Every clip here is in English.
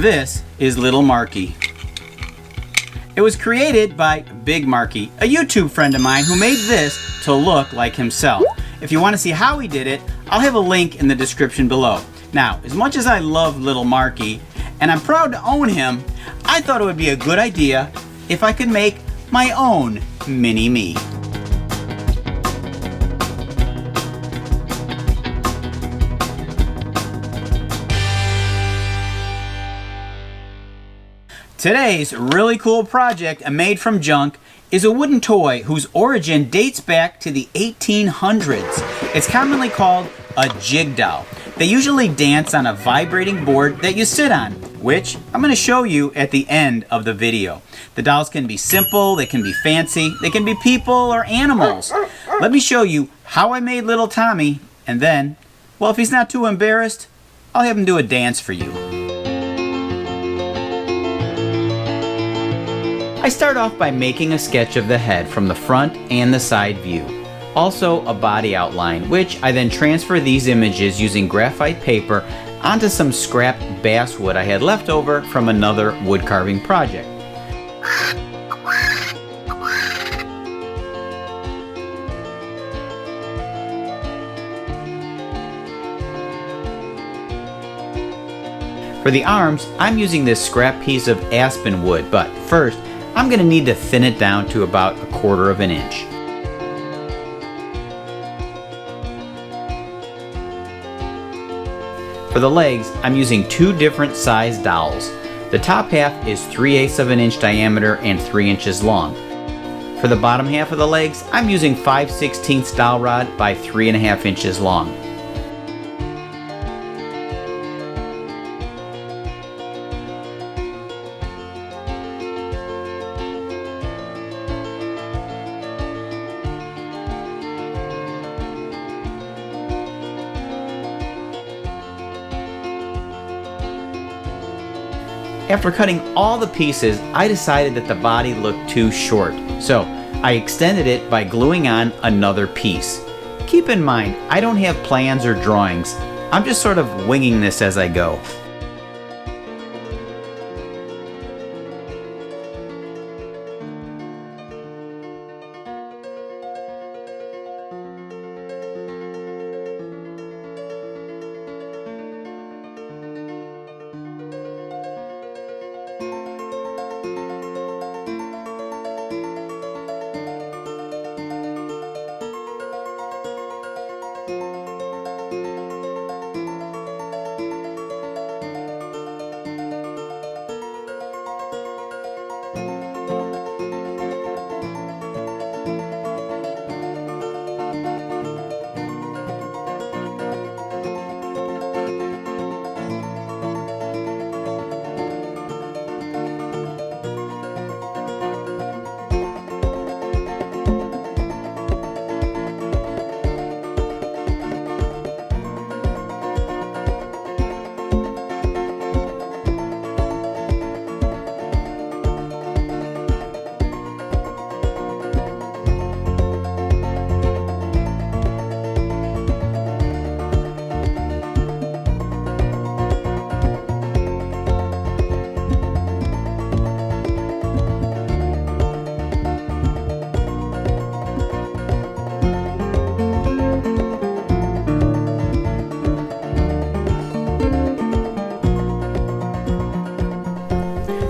This is Little Marky. It was created by Big Marky, a YouTube friend of mine who made this to look like himself. If you want to see how he did it, I'll have a link in the description below. Now, as much as I love Little Marky, and I'm proud to own him, I thought it would be a good idea if I could make my own mini-me. Today's really cool project I made from junk is a wooden toy whose origin dates back to the 1800s. It's commonly called a jig doll. They usually dance on a vibrating board that you sit on, which I'm going to show you at the end of the video. The dolls can be simple, they can be fancy, they can be people or animals. Let me show you how I made little Tommy, and then, well, if he's not too embarrassed, I'll have him do a dance for you. I start off by making a sketch of the head from the front and the side view. Also a body outline, which I then transfer these images using graphite paper onto some scrap basswood I had left over from another wood carving project. For the arms, I'm using this scrap piece of aspen wood, but first, I'm going to need to thin it down to about 1/4 of an inch. For the legs, I'm using 2 different size dowels. The top half is 3/8 of an inch diameter and 3 inches long. For the bottom half of the legs, I'm using 5/16 dowel rod by 3.5 inches long. After cutting all the pieces, I decided that the body looked too short, so I extended it by gluing on another piece. Keep in mind, I don't have plans or drawings. I'm just sort of winging this as I go.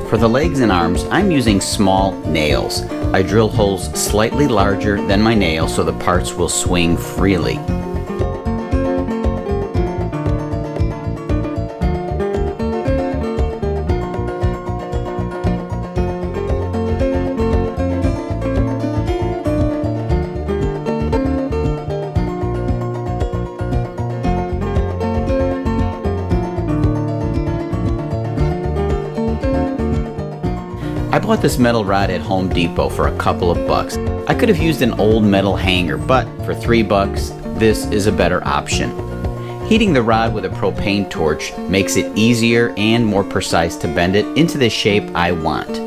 For the legs and arms, I'm using small nails. I drill holes slightly larger than my nail so the parts will swing freely. I bought this metal rod at Home Depot for a couple of bucks. I could have used an old metal hanger, but for $3, this is a better option. Heating the rod with a propane torch makes it easier and more precise to bend it into the shape I want.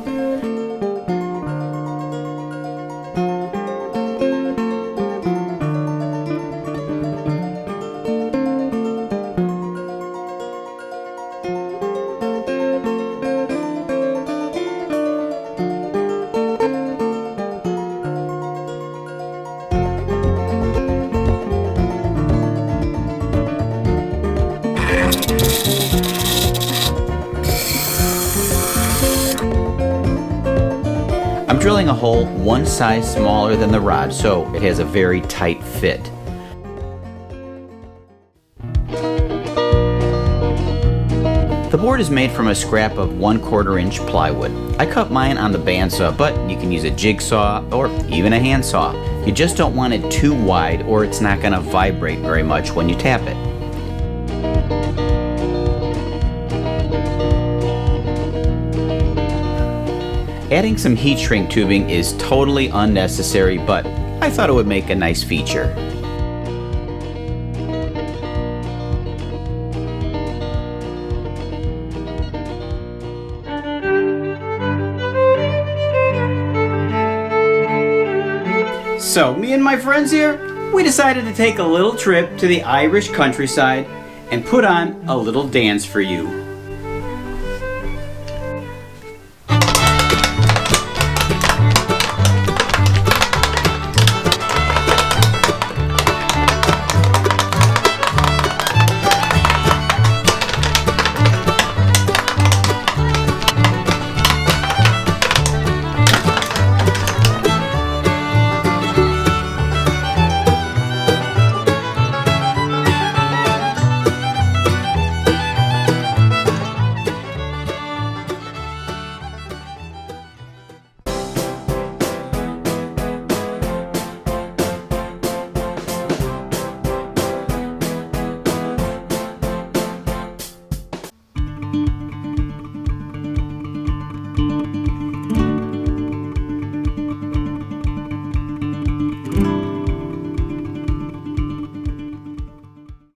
I'm drilling a hole one size smaller than the rod so it has a very tight fit. The board is made from a scrap of 1/4 inch plywood. I cut mine on the bandsaw, but you can use a jigsaw or even a handsaw. You just don't want it too wide or it's not going to vibrate very much when you tap it. Adding some heat shrink tubing is totally unnecessary, but I thought it would make a nice feature. So, me and my friends here, we decided to take a little trip to the Irish countryside and put on a little dance for you.